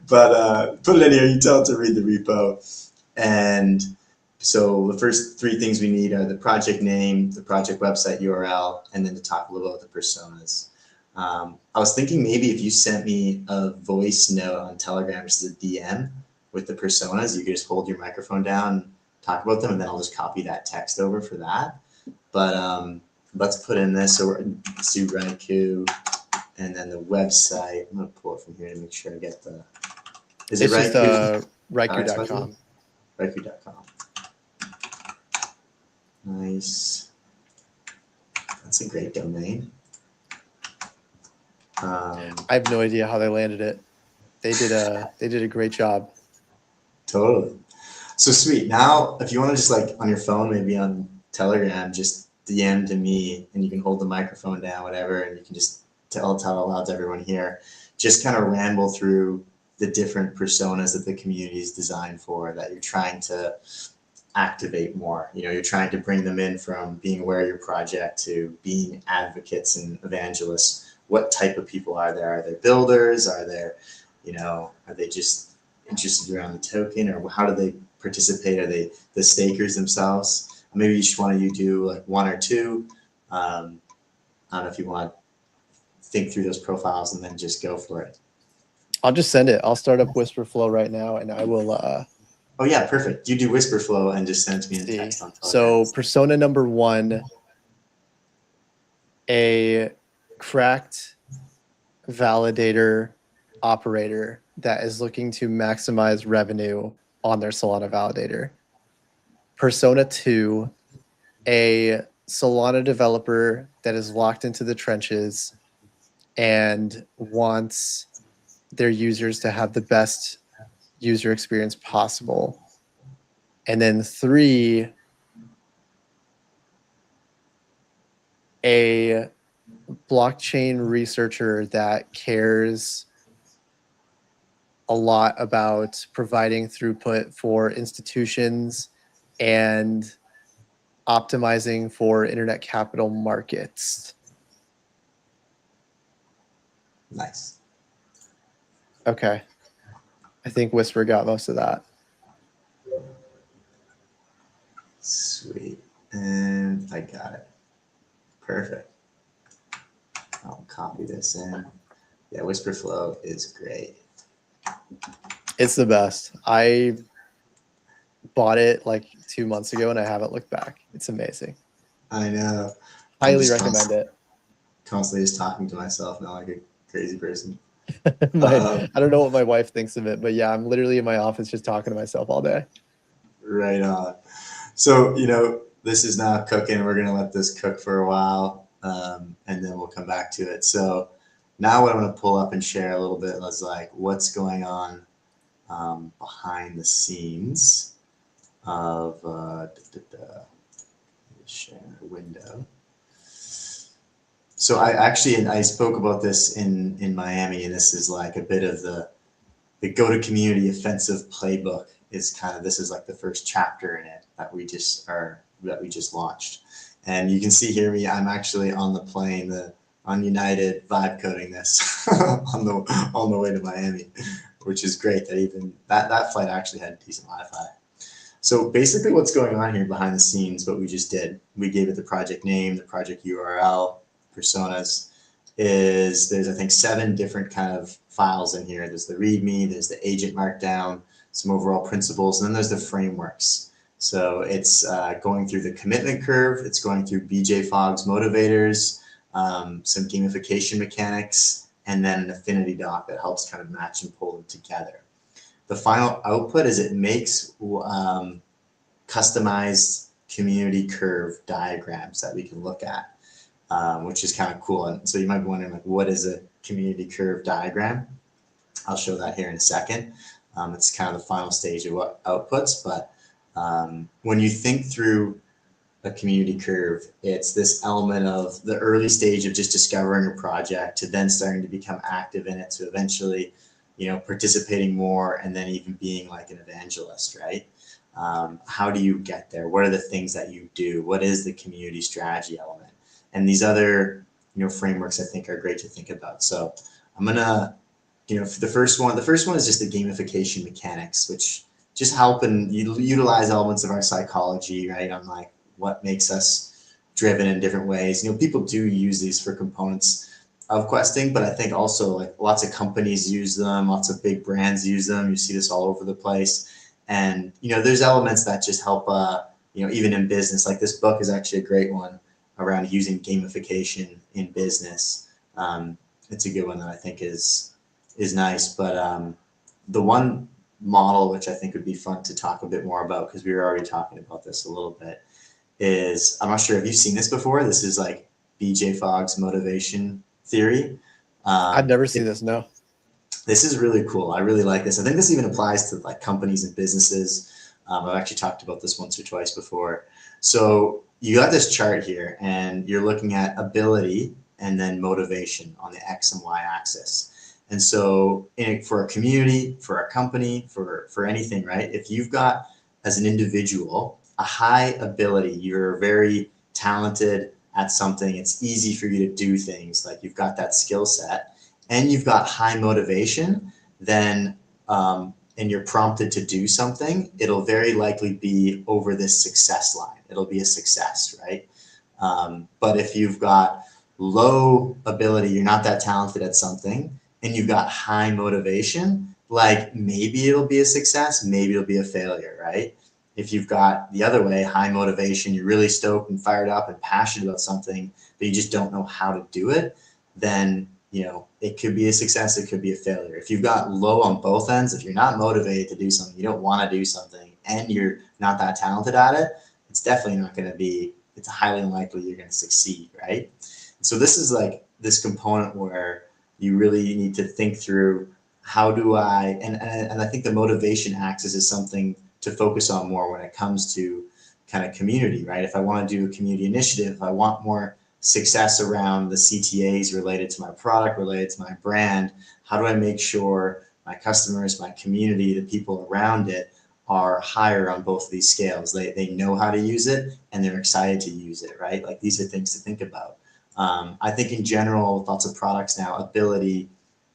But put it in here. You tell it to read the repo, and so the first three things we need are the project name, the project website URL, and then to talk a little about the personas. I was thinking maybe if you sent me a voice note on Telegram, just a DM with the personas, you could just hold your microphone down, talk about them, and then I'll just copy that text over for that. But let's put in this. So let's do Raiku, and then the website. I'm going to pull it from here to make sure I get the. Is it Raiku?
Raiku.com.
Raiku.com. Nice. That's a great domain.
I have no idea how they landed it. They did a great job.
Totally. So sweet. Now, if you want to just like on your phone, maybe on Telegram, just DM to me, and you can hold the microphone down, whatever, and you can just tell aloud to everyone here. Just kind of ramble through the different personas that the community is designed for, that you're trying to activate more. You're trying to bring them in from being aware of your project to being advocates and evangelists. What type of people are there? Are there builders? Are they just interested around the token, or how do they participate? Are they the stakers themselves? Maybe you just want to do like one or two. I don't know if you want to think through those profiles and then just go for it.
I'll just send it. I'll start up Whisperflow right now, and I will.
Oh yeah, perfect. You do Whisperflow and just send it to me in text on Telegram.
So persona number 1, a cracked validator operator that is looking to maximize revenue on their Solana validator. Persona 2, a Solana developer that is locked into the trenches and wants their users to have the best user experience possible. And then 3, a blockchain researcher that cares a lot about providing throughput for institutions and optimizing for internet capital markets.
Nice.
Okay. I think Whisper got most of that.
Sweet. And I got it. Perfect. I'll copy this in. Yeah, Whisperflow is great.
It's the best. I bought it like 2 months ago and I haven't looked back. It's amazing.
I know.
Highly recommend it.
Constantly just talking to myself now like a crazy person.
I don't know what my wife thinks of it, but yeah, I'm literally in my office just talking to myself all day.
Right on. So, this is now cooking. We're going to let this cook for a while, and then we'll come back to it. So now what I'm going to pull up and share a little bit is like what's going on behind the scenes of share a window. So I spoke about this in Miami, and this is like a bit of the go-to-community offensive playbook. Is kind of, this is like the first chapter in it that we just launched. And you can see here I'm actually on the plane, on United, vibe coding this on the way to Miami, which is great that even that flight actually had decent Wi-Fi. So basically what's going on here behind the scenes, what we just did, we gave it the project name, the project URL, personas, there's I think 7 different kind of files in here. There's the README, there's the agent markdown, some overall principles, and then there's the frameworks. So it's going through the commitment curve, it's going through BJ Fogg's motivators, some gamification mechanics, and then an affinity doc that helps kind of match and pull them together. The final output is it makes customized community curve diagrams that we can look at, which is kind of cool. And so you might be wondering, like, what is a community curve diagram? I'll show that here in a second. It's kind of the final stage of what outputs, but when you think through a community curve, it's this element of the early stage of just discovering a project to then starting to become active in it to eventually, participating more and then even being like an evangelist, right? How do you get there? What are the things that you do? What is the community strategy element? And these other, frameworks I think are great to think about. So I'm gonna, for the first one is just the gamification mechanics, which just help and utilize elements of our psychology, right? On like what makes us driven in different ways. People do use these for components of questing, but I think also like lots of companies use them, lots of big brands use them. You see this all over the place. And, there's elements that just help, even in business, like this book is actually a great one around using gamification in business. It's a good one that I think is nice, but the one model, which I think would be fun to talk a bit more about, because we were already talking about this a little bit, is, I'm not sure if you've seen this before. This is like BJ Fogg's motivation theory.
I've never seen this, no.
This is really cool. I really like this. I think this even applies to like companies and businesses. I've actually talked about this once or twice before. So you got this chart here and you're looking at ability and then motivation on the X and Y axis. And so for a community, for a company, for anything, right? If you've got, as an individual, a high ability, you're very talented at something, it's easy for you to do things, like you've got that skill set, and you've got high motivation, then, and you're prompted to do something, it'll very likely be over this success line. It'll be a success, right? But if you've got low ability, you're not that talented at something, and you've got high motivation, like maybe it'll be a success, maybe it'll be a failure, right? If you've got the other way, high motivation, you're really stoked and fired up and passionate about something, but you just don't know how to do it, then, it could be a success, it could be a failure. If you've got low on both ends, if you're not motivated to do something, you don't want to do something, and you're not that talented at it, it's definitely not going to be, it's highly unlikely you're going to succeed, right? So this is like this component where you really need to think through, how do I, and I think the motivation axis is something to focus on more when it comes to kind of community, right? If I want to do a community initiative, if I want more success around the CTAs related to my product, related to my brand, how do I make sure my customers, my community, the people around it are higher on both of these scales? They know how to use it and they're excited to use it, right? Like these are things to think about. I think in general, with lots of products now, ability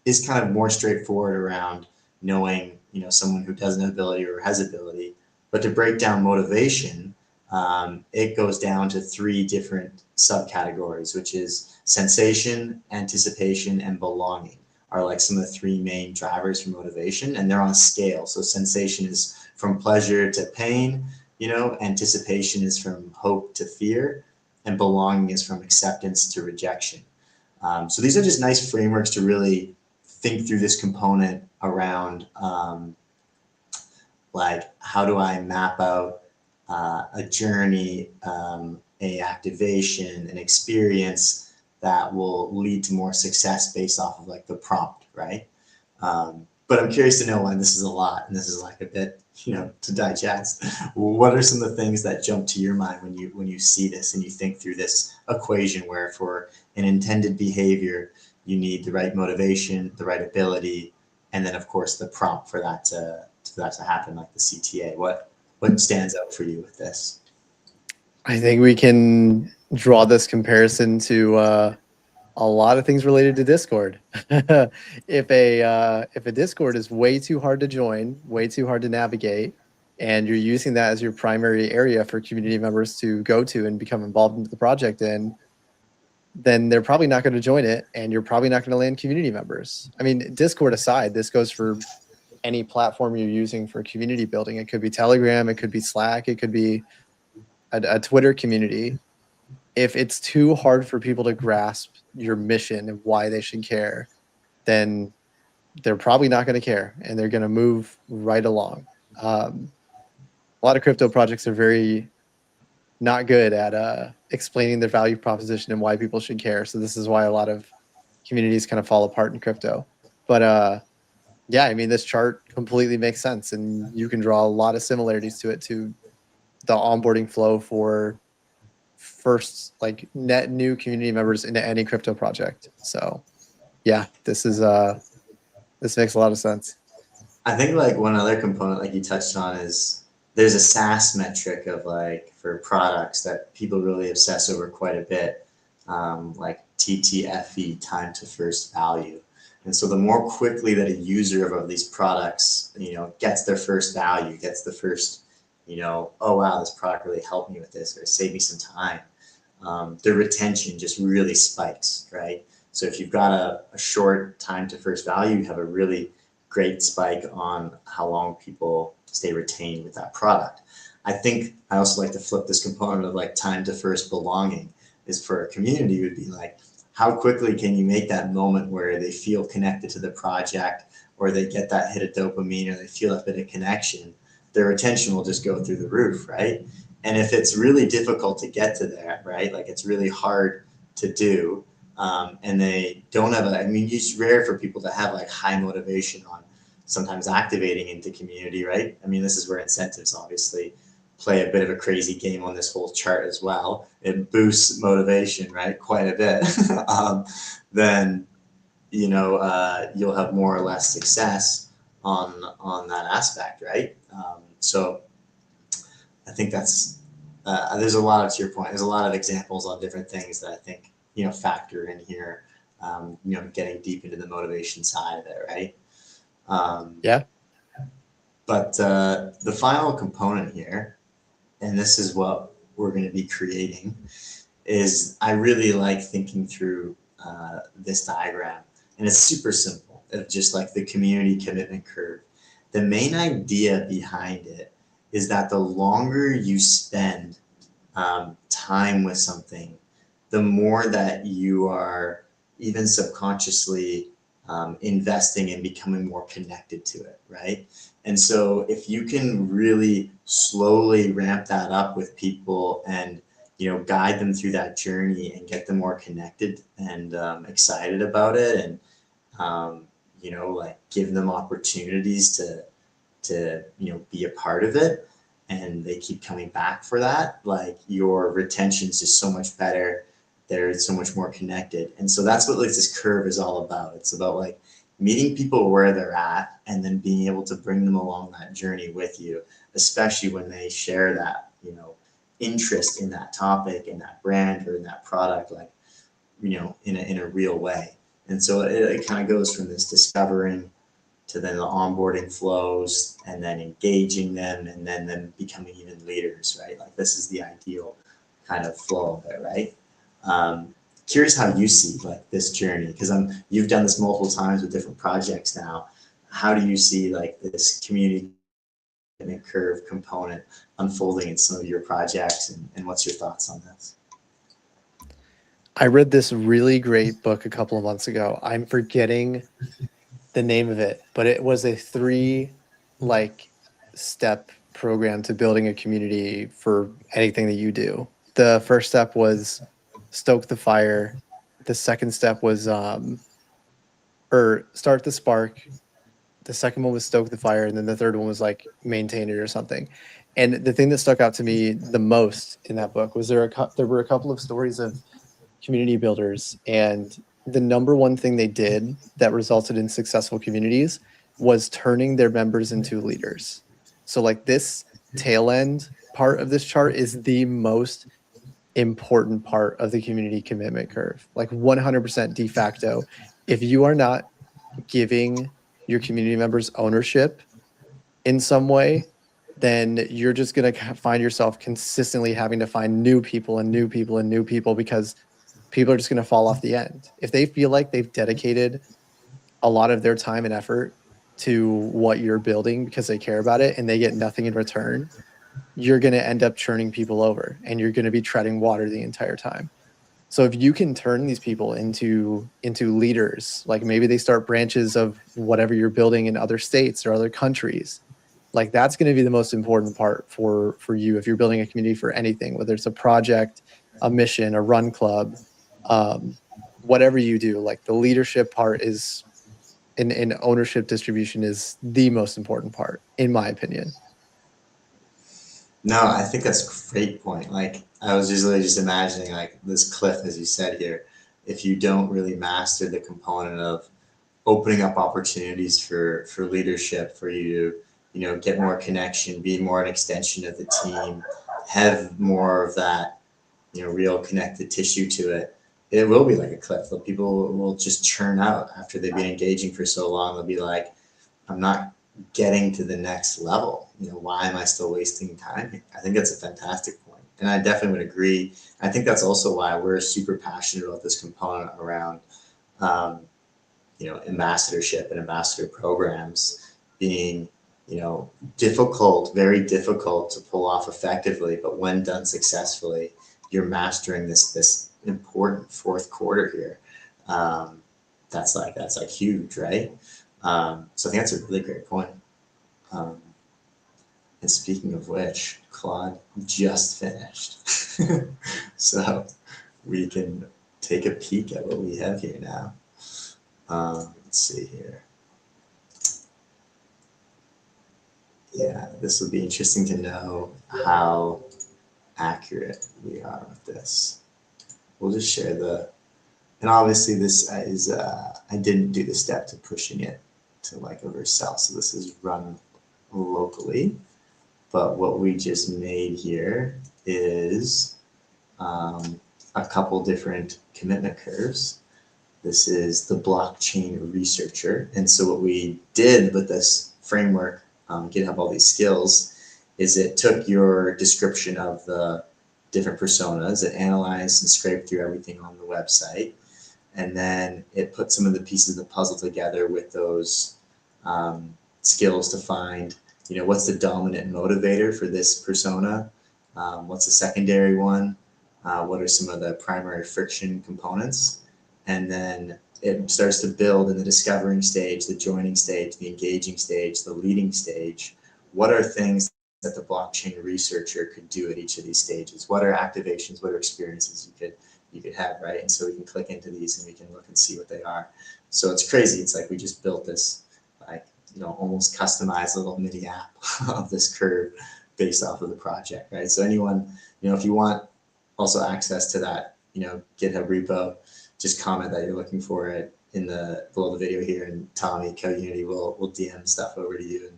is kind of more straightforward around knowing, someone who doesn't have ability or has ability. But to break down motivation, it goes down to 3 different subcategories, which is sensation, anticipation, and belonging are like some of the 3 main drivers for motivation, and they're on a scale. So sensation is from pleasure to pain, anticipation is from hope to fear, and belonging is from acceptance to rejection. So these are just nice frameworks to really think through this component around like, how do I map out a journey, a activation, an experience that will lead to more success based off of like the prompt, right? But I'm curious to know, when this is a lot and this is like a bit, to digest, what are some of the things that jump to your mind when you see this and you think through this equation where for an intended behavior, you need the right motivation, the right ability, and then of course the prompt for that to happen, like the CTA. What stands out for you with this?
I think we can draw this comparison to a lot of things related to Discord. If a Discord is way too hard to join, way too hard to navigate, and you're using that as your primary area for community members to go to and become involved into the project in, then they're probably not going to join it, and you're probably not going to land community members. I mean, Discord aside, this goes for any platform you're using for community building. It could be Telegram, it could be Slack, it could be a Twitter community. If it's too hard for people to grasp your mission and why they should care, then they're probably not going to care, and they're going to move right along. A lot of crypto projects are very not good at explaining their value proposition and why people should care. So this is why a lot of communities kind of fall apart in crypto. But yeah, I mean, this chart completely makes sense, and you can draw a lot of similarities to it, to the onboarding flow for first like net new community members into any crypto project. So yeah, this makes a lot of sense.
I think like one other component like you touched on is there's a SaaS metric of like for products that people really obsess over quite a bit, like TTFE, time to first value. And so the more quickly that a user of these products, gets their first value, gets the first, oh wow, this product really helped me with this or saved me some time, their retention just really spikes, right? So if you've got a short time to first value, you have a really great spike on how long people stay retained with that product. I think I also like to flip this component of like time to first belonging is for a community would be like, how quickly can you make that moment where they feel connected to the project or they get that hit of dopamine or they feel a bit of connection, their retention will just go through the roof, right? And if it's really difficult to get to that, right? Like it's really hard to do, and they don't have it's rare for people to have like high motivation on sometimes activating into community, right? I mean, this is where incentives obviously play a bit of a crazy game on this whole chart as well. It boosts motivation, right? Quite a bit. Then, you'll have more or less success on that aspect, right? So I think that's, there's a lot of, to your point, there's a lot of examples on different things that I think, factor in here, getting deep into the motivation side of it, right?
Yeah.
But the final component here, and this is what we're going to be creating, is I really like thinking through this diagram. And it's super simple, of just like the community commitment curve. The main idea behind it is that the longer you spend time with something, the more that you are even subconsciously investing in becoming more connected to it, right? And so if you can really slowly ramp that up with people and guide them through that journey and get them more connected and excited about it, and like give them opportunities to be a part of it, and they keep coming back for that, like your retention is just so much better. They're so much more connected. And so that's what like this curve is all about. It's about like meeting people where they're at and then being able to bring them along that journey with you, especially when they share that, interest in that topic, in that brand or in that product, like, in a real way. And so it kind of goes from this discovering to then the onboarding flows and then engaging them and then them becoming even leaders, right? Like this is the ideal kind of flow of it, right? Curious how you see like this journey, because you've done this multiple times with different projects now. How do you see like this community curve component unfolding in some of your projects, and what's your thoughts on this?
I read this really great book a couple of months ago. I'm forgetting the name of it, but it was a 3 step program to building a community for anything that you do. The first step was stoke the fire. The second step was or start the spark. The second one was stoke the fire, and then the third one was like maintain it or something. And the thing that stuck out to me the most in that book was there were a couple of stories of community builders, and the number one thing they did that resulted in successful communities was turning their members into leaders. So like this tail end part of this chart is the most important part of the community commitment curve. Like 100% de facto. If you are not giving your community members ownership in some way, then you're just going to find yourself consistently having to find new people and new people and new people, because people are just going to fall off the end. If they feel like they've dedicated a lot of their time and effort to what you're building because they care about it and they get nothing in return, you're going to end up churning people over and you're going to be treading water the entire time. So if you can turn these people into leaders, like maybe they start branches of whatever you're building in other states or other countries, like that's going to be the most important part for you if you're building a community for anything, whether it's a project, a mission, a run club, whatever you do. Like the leadership part is in ownership distribution is the most important part, in my opinion.
No, I think that's a great point. Like I was just really just imagining like this cliff, as you said here, if you don't really master the component of opening up opportunities for leadership, for you to, get more connection, be more an extension of the team, have more of that, real connected tissue to it. It will be like a cliff. People will just churn out after they've been engaging for so long. They'll be like, I'm not getting to the next level. Why am I still wasting time here? I think that's a fantastic point. And I definitely would agree. I think that's also why we're super passionate about this component around, ambassadorship and ambassador programs being, difficult, very difficult to pull off effectively. But when done successfully, you're mastering this important fourth quarter here. That's like huge, right? So I think that's a really great point. And speaking of which, Claude just finished. So we can take a peek at what we have here now. Let's see here. Yeah, this will be interesting to know how accurate we are with this. We'll just share and obviously this is, I didn't do the step to pushing it to like a Vercel. So this is run locally, but what we just made here is a couple different commitment curves. This is the blockchain researcher. And so what we did with this framework, GitHub All These Skills, is it took your description of the different personas, it analyzed and scraped through everything on the website, and then it put some of the pieces of the puzzle together with those skills to find, what's the dominant motivator for this persona, what's the secondary one, what are some of the primary friction components, and then it starts to build in the discovering stage, the joining stage, the engaging stage, the leading stage. What are things that the blockchain researcher could do at each of these stages? What are activations? What are experiences you could have, right? And so we can click into these and we can look and see what they are. So it's crazy. It's like we just built this, like, almost customized little mini app of this curve based off of the project, right? So anyone, if you want also access to that, GitHub repo, just comment that you're looking for it in below the video here, and Tommy Community will DM stuff over to you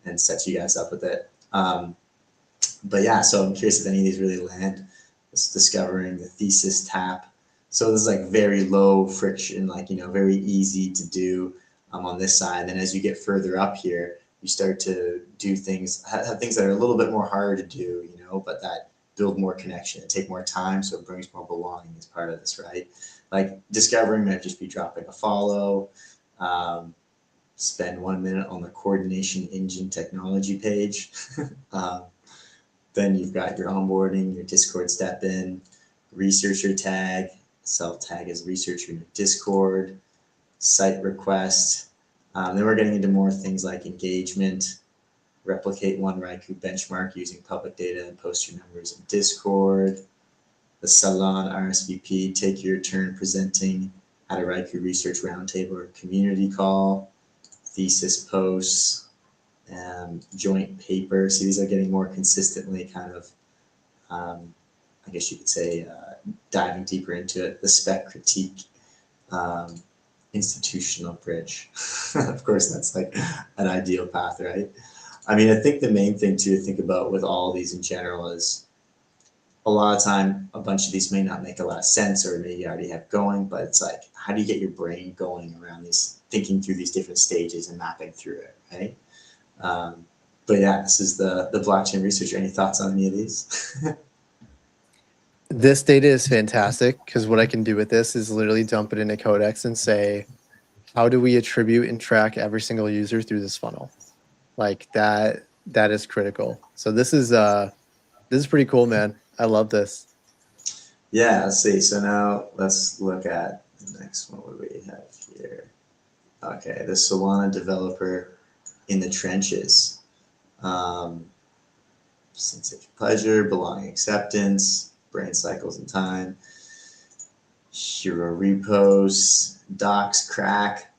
and set you guys up with it. But yeah, so I'm curious if any of these really land. It's discovering the thesis tap. So this is like very low friction, like, very easy to do on this side. Then as you get further up here, you start to do things, have things that are a little bit more harder to do, but that build more connection and take more time. So it brings more belonging as part of this, right? Like discovering might just be dropping a follow, spend 1 minute on the coordination engine technology page. Then you've got your onboarding, your Discord step in, researcher tag, self tag as researcher in your Discord, site request. Then we're getting into more things like engagement, replicate one Raiku benchmark using public data and post your numbers in Discord, the Salon RSVP, take your turn presenting at a Raiku research roundtable or community call, thesis posts, joint paper. So these are getting more consistently kind of, I guess you could say, diving deeper into it. The spec critique, institutional bridge. Of course, that's like an ideal path, right? I mean, I think the main thing to think about with all these in general is a lot of time, a bunch of these may not make a lot of sense or maybe you already have going, but it's like, how do you get your brain going around these, thinking through these different stages and mapping through it, right? But yeah, this is the blockchain researcher. Any thoughts on any of these?
This data is fantastic because what I can do with this is literally dump it into Codex and say, how do we attribute and track every single user through this funnel? Like that is critical. So this is pretty cool, man. I love this.
Yeah, let's see. So now let's look at the next one. What do we have here? Okay, the Solana developer in the trenches. Sensation pleasure, belonging acceptance, brain cycles and time, hero repos, docs crack,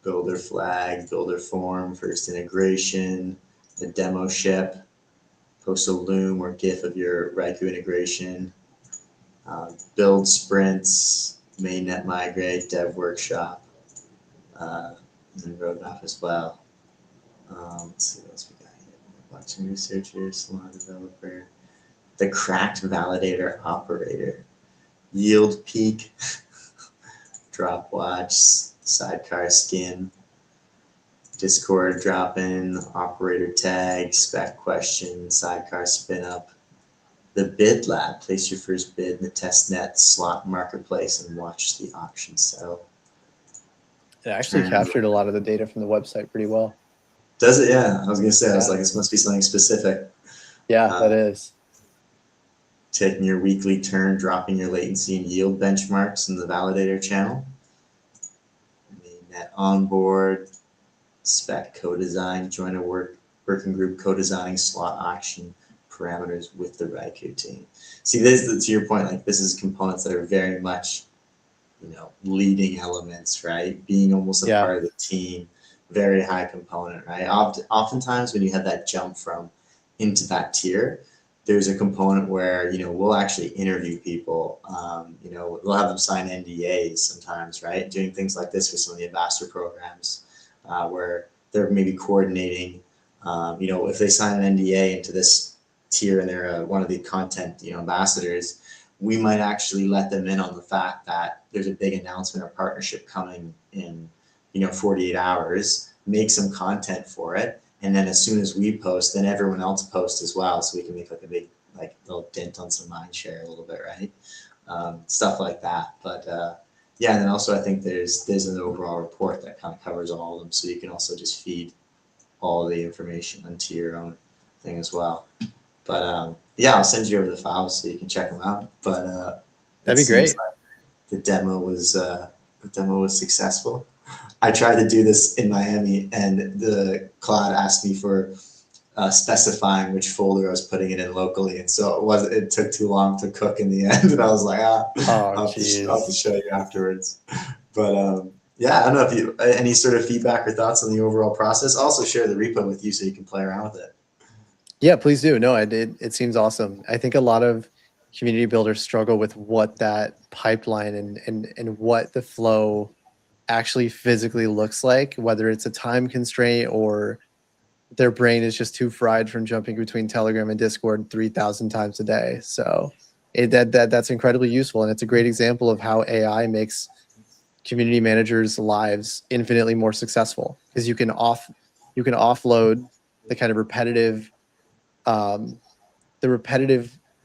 builder flag, builder form, first integration, the demo ship, post a loom or GIF of your Raiku integration, build sprints, mainnet migrate, dev workshop, and then roadmap as well. Let's see what else we got here. Blockchain researcher, Solana developer, the cracked validator operator, yield peak, drop watch, sidecar skin, Discord drop in, operator tag, spec question, sidecar spin up, the bid lab, place your first bid in the test net slot marketplace and watch the auction settle.
It actually captured a lot of the data from the website pretty well.
Does it? Yeah, I was gonna say, I was like, this must be something specific.
Yeah, that is.
Taking your weekly turn, dropping your latency and yield benchmarks in the validator channel. Net onboard, spec co-design, join a working group co-designing slot auction parameters with the Raiku team. See, this is, to your point, like this is components that are very much, leading elements, right? Being almost a part of the team, very high component, right? Oftentimes when you have that jump from into that tier, there's a component where, we'll actually interview people, we'll have them sign NDAs sometimes, right? Doing things like this for some of the ambassador programs where they're maybe coordinating, if they sign an NDA into this tier and they're one of the content, ambassadors, we might actually let them in on the fact that there's a big announcement or partnership coming in, 48 hours, make some content for it. And then as soon as we post, then everyone else posts as well. So we can make like a big, little dent on some mind share a little bit, right? Stuff like that. But yeah, and then also I think there's an overall report that kind of covers all of them. So you can also just feed all the information into your own thing as well. But yeah, I'll send you over the files so you can check them out. But
that'd be great.
Like the demo was successful. I tried to do this in Miami, and the cloud asked me for specifying which folder I was putting it in locally, and so it took too long to cook in the end. And I was like, I'll have to show you afterwards. But yeah, I don't know if you any sort of feedback or thoughts on the overall process. I'll also share the repo with you so you can play around with it.
Yeah, please do. No, it seems awesome. I think a lot of community builders struggle with what that pipeline and what the flow actually physically looks like, whether it's a time constraint or their brain is just too fried from jumping between Telegram and Discord 3,000 times a day. So that's incredibly useful. And it's a great example of how AI makes community managers' lives infinitely more successful, because you can offload the kind of repetitive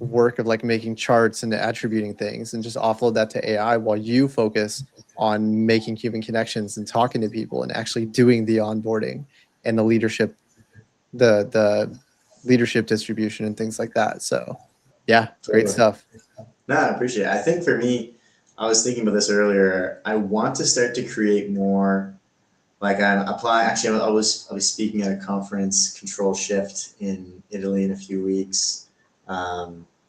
work of like making charts and attributing things and just offload that to AI while you focus on making human connections and talking to people and actually doing the onboarding and the leadership distribution and things like that. So yeah, great stuff.
No, I appreciate it. I think for me, I was thinking about this earlier. I want to start to create more, like I'm applying, actually I was speaking at a conference, Control Shift in Italy in a few weeks.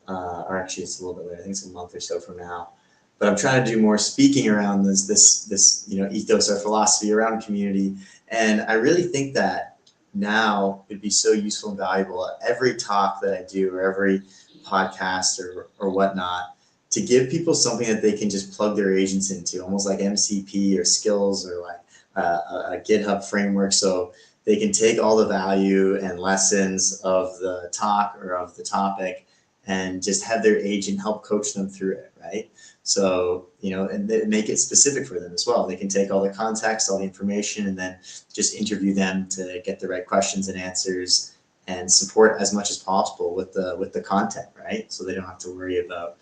Or actually it's a little bit later, I think it's a month or so from now. But I'm trying to do more speaking around this ethos or philosophy around community. And I really think that now it'd be so useful and valuable at every talk that I do or every podcast or whatnot, to give people something that they can just plug their agents into, almost like MCP or skills or like a GitHub framework. So they can take all the value and lessons of the talk or of the topic and just have their agent help coach them through it, right? So, and they make it specific for them as well. They can take all the context, all the information, and then just interview them to get the right questions and answers and support as much as possible with the content, right? So they don't have to worry about,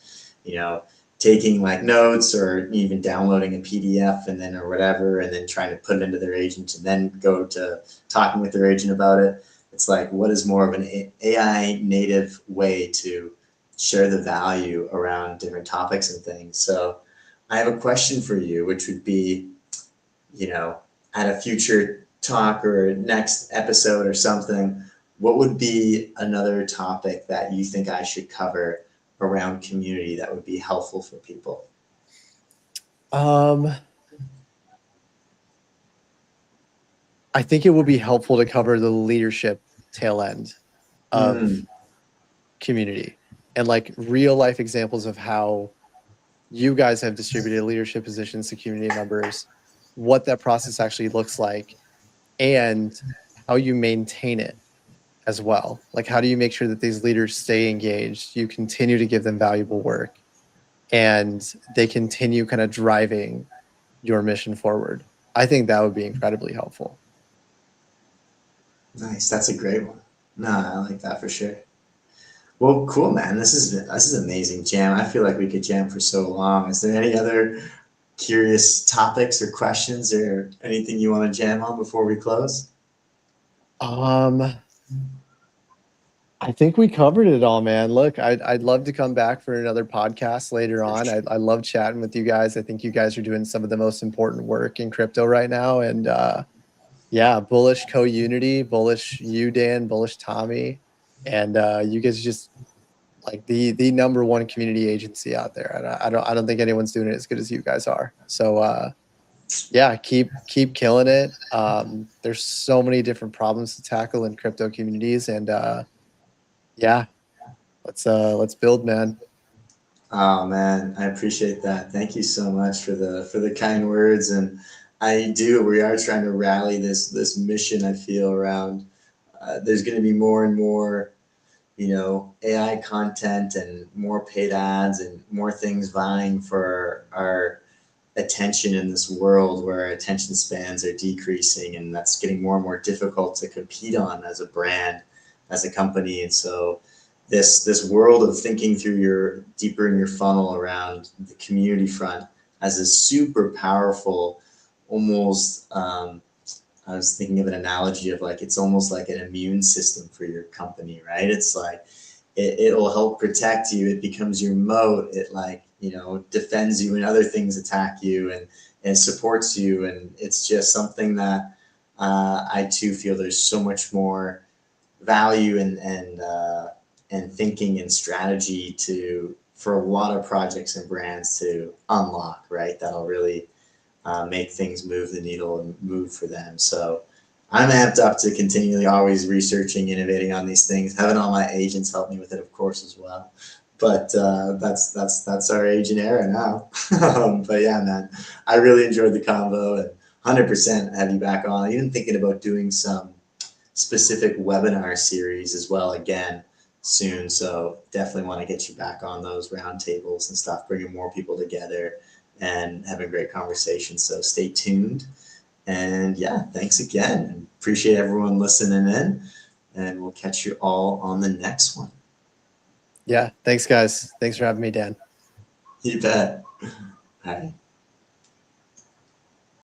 taking like notes or even downloading a PDF and then or whatever, and then trying to put it into their agent and then go to talking with their agent about it. It's like, what is more of an AI native way to share the value around different topics and things? So I have a question for you, which would be, at a future talk or next episode or something, what would be another topic that you think I should cover around community that would be helpful for people?
I think it would be helpful to cover the leadership tail end of community and like real life examples of how you guys have distributed leadership positions to community members, what that process actually looks like, and how you maintain it as well. Like, how do you make sure that these leaders stay engaged? You continue to give them valuable work and they continue kind of driving your mission forward. I think that would be incredibly helpful.
Nice. That's a great one. No, I like that for sure. Well, cool, man. This is amazing jam. I feel like we could jam for so long. Is there any other curious topics or questions or anything you want to jam on before we close?
I think we covered it all, man. Look, I'd love to come back for another podcast later on. I love chatting with you guys. I think you guys are doing some of the most important work in crypto right now. And yeah, bullish co-unity, bullish you, Dan, bullish Tommy. And you guys are just like the number one community agency out there. I don't think anyone's doing it as good as you guys are. So yeah, keep killing it. There's so many different problems to tackle in crypto communities, and yeah, let's build, man.
Oh man, I appreciate that. Thank you so much for the kind words. And we are trying to rally this mission. I feel around there's going to be more and more, AI content and more paid ads and more things vying for our attention in this world where our attention spans are decreasing, and that's getting more and more difficult to compete on as a brand, as a company. And so this world of thinking through deeper in your funnel around the community front as a super powerful, almost I was thinking of an analogy of like, it's almost like an immune system for your company, right? It's like it'll help protect you. It becomes your moat. It defends you when other things attack you, and supports you. And it's just something that I too feel there's so much more value and thinking and strategy for a lot of projects and brands to unlock, right? That'll really make things move the needle and move for them. So I'm amped up to continually always researching, innovating on these things, having all my agents help me with it, of course, as well. But that's our agent era now. But yeah, man, I really enjoyed the convo, and 100% have you back on. I'm even thinking about doing some specific webinar series as well again soon. So definitely want to get you back on those roundtables and stuff, bringing more people together and having a great conversation. So stay tuned. And yeah, thanks again. And appreciate everyone listening in. And we'll catch you all on the next one.
Yeah, thanks, guys. Thanks for having me, Dan.
You bet. All right.